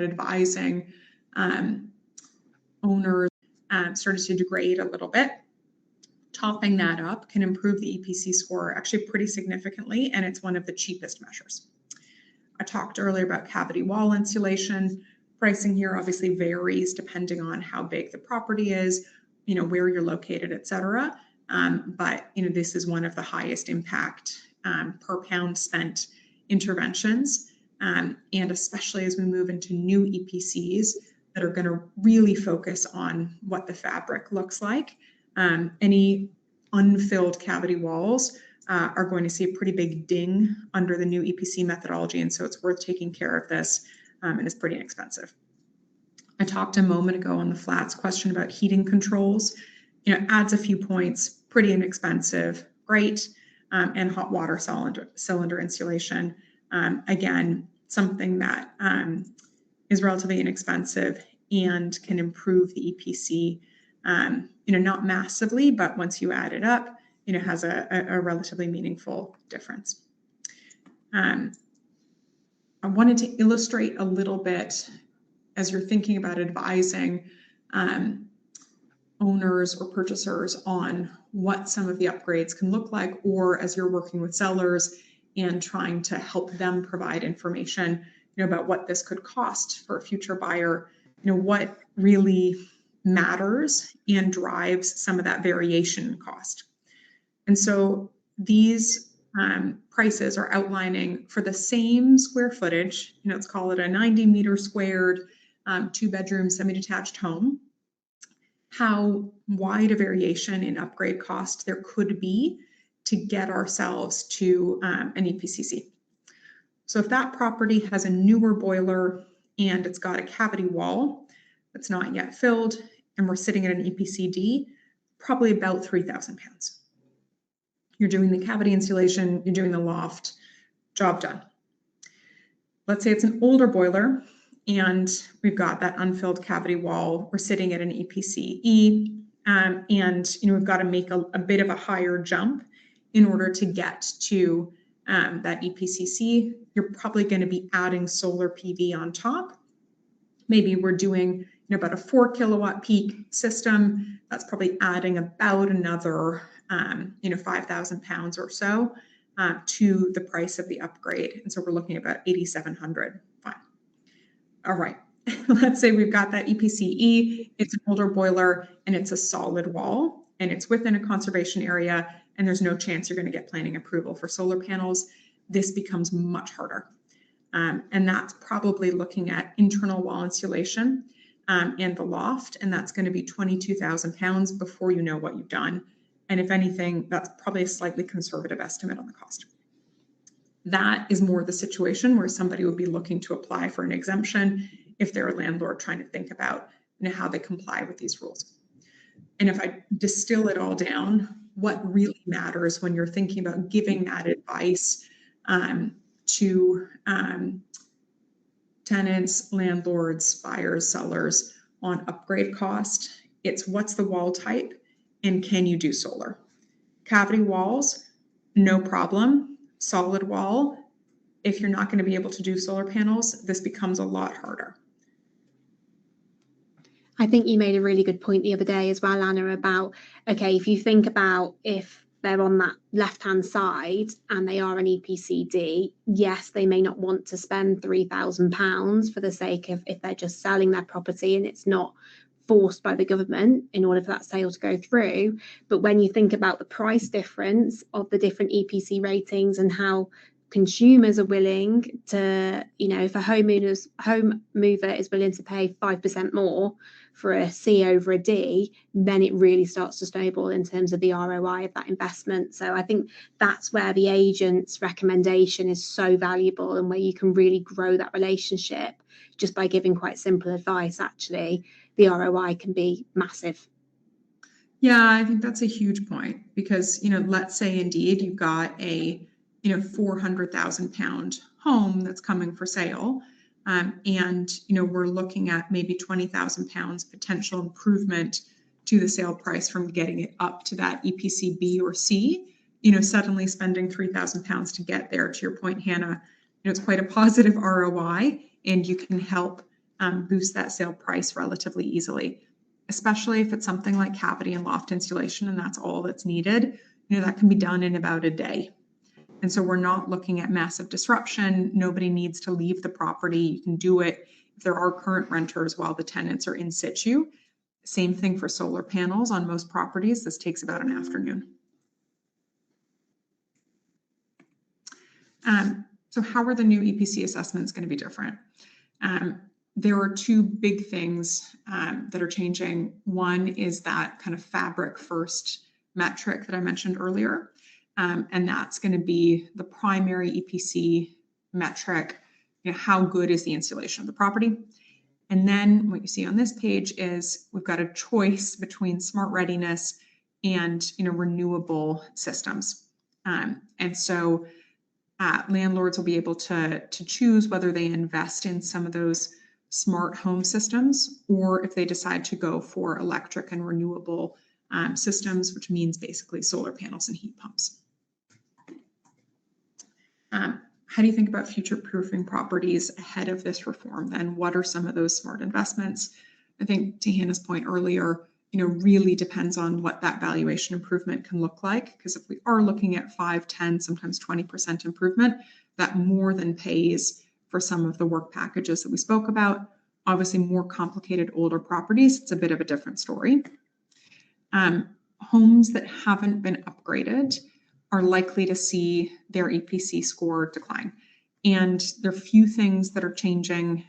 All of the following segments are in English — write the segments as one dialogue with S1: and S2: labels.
S1: advising owners started to degrade a little bit. Topping that up can improve the EPC score actually pretty significantly, and it's one of the cheapest measures. I talked earlier about cavity wall insulation. Pricing here obviously varies depending on how big the property is, where you're located, et cetera. But this is one of the highest impact per pound spent interventions. And especially as we move into new EPCs that are going to really focus on what the fabric looks like. Any unfilled cavity walls are going to see a pretty big ding under the new EPC methodology, and so it's worth taking care of this, and it's pretty inexpensive. I talked a moment ago on the flats question about heating controls. Adds a few points, pretty inexpensive, great, and hot water cylinder insulation. Again, something that is relatively inexpensive and can improve the EPC, not massively, but once you add it up, has a relatively meaningful difference. I wanted to illustrate a little bit as you're thinking about advising owners or purchasers on what some of the upgrades can look like, or as you're working with sellers and trying to help them provide information about what this could cost for a future buyer, what really matters and drives some of that variation in cost. And so these prices are outlining for the same square footage, let's call it a 90 meter squared, 2-bedroom semi-detached home, how wide a variation in upgrade cost there could be to get ourselves to an EPCC. So if that property has a newer boiler and it's got a cavity wall that's not yet filled, and we're sitting at an EPCD, probably about £3,000. You're doing the cavity insulation, you're doing the loft, job done. Let's say it's an older boiler and we've got that unfilled cavity wall, we're sitting at an EPCE, and we've got to make a bit of a higher jump in order to get to that EPCC. You're probably going to be adding solar PV on top. Maybe we're doing about a 4 kilowatt peak system. That's probably adding about another £5,000 or so to the price of the upgrade. And so we're looking at about $8,700. Fine. All right. Let's say we've got that EPCE, it's an older boiler and it's a solid wall and it's within a conservation area and there's no chance you're going to get planning approval for solar panels. This becomes much harder. And that's probably looking at internal wall insulation and the loft, and that's going to be £22,000 before you know what you've done. And if anything, that's probably a slightly conservative estimate on the cost. That is more the situation where somebody would be looking to apply for an exemption if they're a landlord trying to think about how they comply with these rules. And if I distill it all down, what really matters when you're thinking about giving that advice to tenants, landlords, buyers, sellers on upgrade cost, it's what's the wall type and can you do solar? Cavity walls, no problem. Solid wall, if you're not going to be able to do solar panels, this becomes a lot harder.
S2: I think you made a really good point the other day as well, Anna, about, okay, if you think about if they're on that left-hand side and they are an EPCD, yes, they may not want to spend £3,000 for the sake of if they're just selling their property and it's not forced by the government in order for that sale to go through. But when you think about the price difference of the different EPC ratings and how consumers are willing to, if a home mover is willing to pay 5% more for a C over a D, then it really starts to snowball in terms of the ROI of that investment. So I think that's where the agent's recommendation is so valuable and where you can really grow that relationship just by giving quite simple advice. Actually, the ROI can be massive.
S1: Yeah, I think that's a huge point because, let's say indeed you've got a £400,000 home that's coming for sale. And we're looking at maybe £20,000 potential improvement to the sale price from getting it up to that EPC B or C. Suddenly spending £3,000 to get there, to your point, Hannah, it's quite a positive ROI, and you can help boost that sale price relatively easily, especially if it's something like cavity and loft insulation and that's all that's needed. That can be done in about a day. And so we're not looking at massive disruption. Nobody needs to leave the property. You can do it if there are current renters while the tenants are in situ. Same thing for solar panels on most properties. This takes about an afternoon. So how are the new EPC assessments going to be different? There are two big things that are changing. One is that kind of fabric first metric that I mentioned earlier. And that's going to be the primary EPC metric. How good is the insulation of the property? And then what you see on this page is we've got a choice between smart readiness and renewable systems. And so landlords will be able to choose whether they invest in some of those smart home systems or if they decide to go for electric and renewable systems, which means basically solar panels and heat pumps. How do you think about future-proofing properties ahead of this reform then? What are some of those smart investments? I think to Hannah's point earlier, really depends on what that valuation improvement can look like. Because if we are looking at 5, 10, sometimes 20% improvement, that more than pays for some of the work packages that we spoke about. Obviously, more complicated older properties, it's a bit of a different story. Homes that haven't been upgraded are likely to see their EPC score decline. And there are a few things that are changing.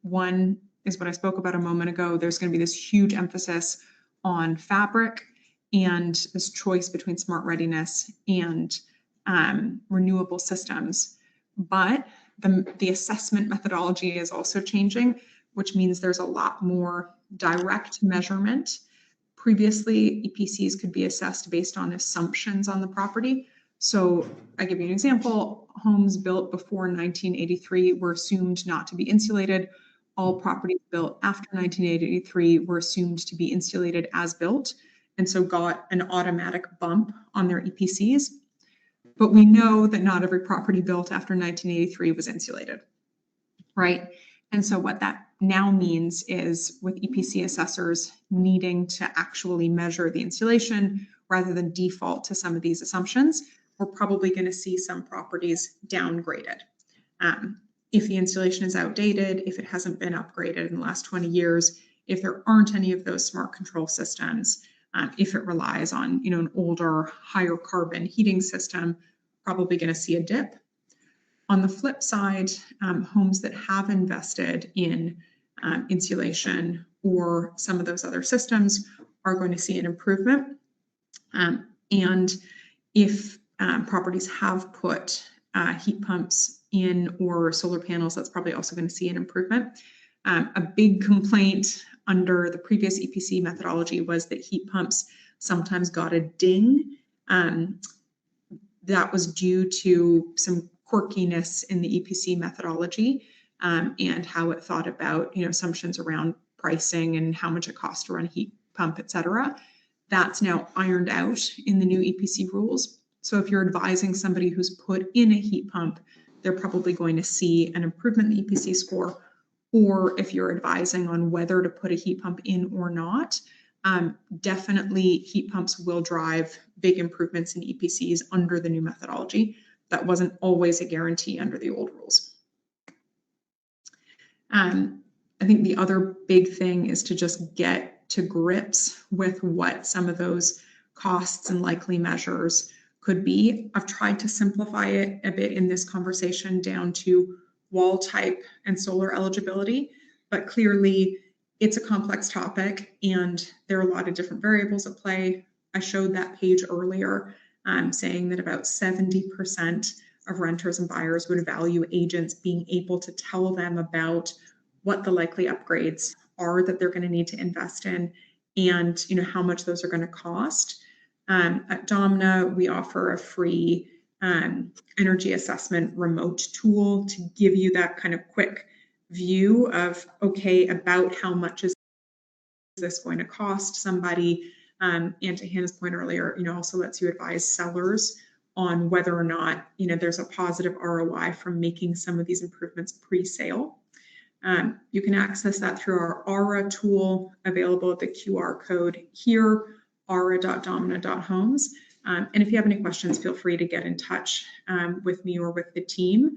S1: One is what I spoke about a moment ago. There's going to be this huge emphasis on fabric and this choice between smart readiness and renewable systems. But the assessment methodology is also changing, which means there's a lot more direct measurement. Previously, EPCs could be assessed based on assumptions on the property. So I give you an example. Homes built before 1983 were assumed not to be insulated. All properties built after 1983 were assumed to be insulated as built, and so got an automatic bump on their EPCs. But we know that not every property built after 1983 was insulated, right? And so what that now means is with EPC assessors needing to actually measure the insulation rather than default to some of these assumptions, we're probably going to see some properties downgraded. If the insulation is outdated, if it hasn't been upgraded in the last 20 years, if there aren't any of those smart control systems, if it relies on an older, higher carbon heating system, probably going to see a dip. On the flip side, homes that have invested in insulation or some of those other systems are going to see an improvement. And if properties have put heat pumps in or solar panels, that's probably also going to see an improvement. A big complaint under the previous EPC methodology was that heat pumps sometimes got a ding. That was due to some quirkiness in the EPC methodology and how it thought about assumptions around pricing and how much it costs to run a heat pump, et cetera. That's now ironed out in the new EPC rules. So if you're advising somebody who's put in a heat pump, they're probably going to see an improvement in the EPC score. Or if you're advising on whether to put a heat pump in or not, definitely heat pumps will drive big improvements in EPCs under the new methodology. That wasn't always a guarantee under the old rules. I think the other big thing is to just get to grips with what some of those costs and likely measures could be. I've tried to simplify it a bit in this conversation down to wall type and solar eligibility, but clearly it's a complex topic and there are a lot of different variables at play. I showed that page earlier saying that about 70% of renters and buyers would value agents being able to tell them about what the likely upgrades are that they're going to need to invest in and how much those are going to cost. At Domna, we offer a free energy assessment remote tool to give you that kind of quick view of, okay, about how much is this going to cost somebody. And to Hannah's point earlier, also lets you advise sellers on whether or not, there's a positive ROI from making some of these improvements pre-sale. You can access that through our ARA tool available at the QR code here, ara.domina.homes. And if you have any questions, feel free to get in touch with me or with the team.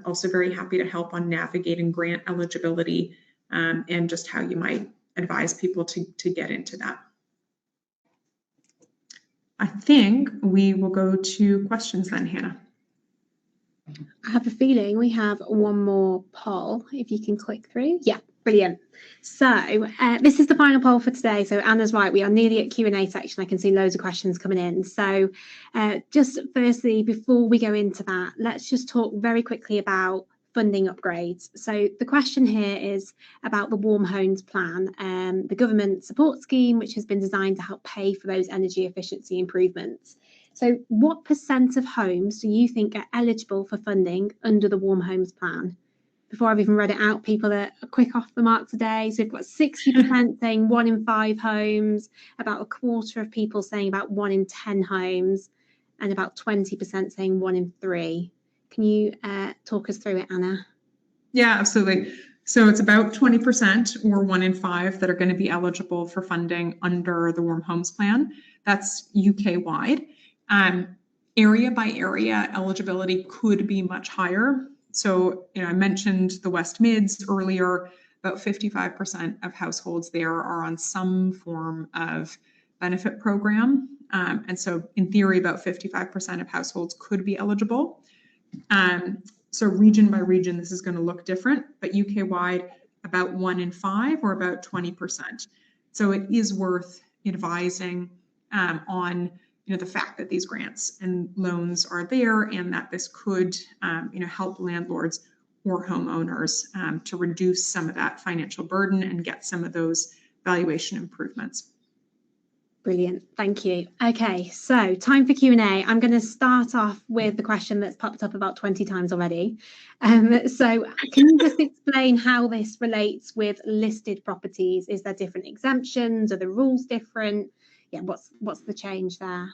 S1: Also very happy to help on navigating grant eligibility and just how you might advise people to get into that. I think we will go to questions then, Hannah.
S2: I have a feeling we have one more poll, if you can click through. Yeah, brilliant. So this is the final poll for today. So Anna's right, we are nearly at Q&A section. I can see loads of questions coming in. So just firstly, before we go into that, let's just talk very quickly about funding upgrades. So the question here is about the Warm Homes Plan, the government support scheme, which has been designed to help pay for those energy efficiency improvements. So what % of homes do you think are eligible for funding under the Warm Homes Plan? Before I've even read it out, people are quick off the mark today. So we've got 60% saying 1 in 5 homes, about a quarter of people saying about 1 in 10 homes, and about 20% saying 1 in 3. Can you talk us through it, Anna?
S1: Yeah, absolutely. So it's about 20% or 1 in 5 that are going to be eligible for funding under the Warm Homes Plan. That's UK-wide. Area by area, eligibility could be much higher. So, I mentioned the West Mids earlier. About 55% of households there are on some form of benefit program. And so in theory, about 55% of households could be eligible. So region by region, this is going to look different, but UK-wide, about 1 in 5 or about 20%. So it is worth advising on the fact that these grants and loans are there, and that this could help landlords or homeowners to reduce some of that financial burden and get some of those valuation improvements.
S2: Brilliant, thank you. Okay, so time for Q&A. I'm going to start off with the question that's popped up about 20 times already. So can you just explain how this relates with listed properties? Is there different exemptions? Are the rules different? Yeah, what's the change there?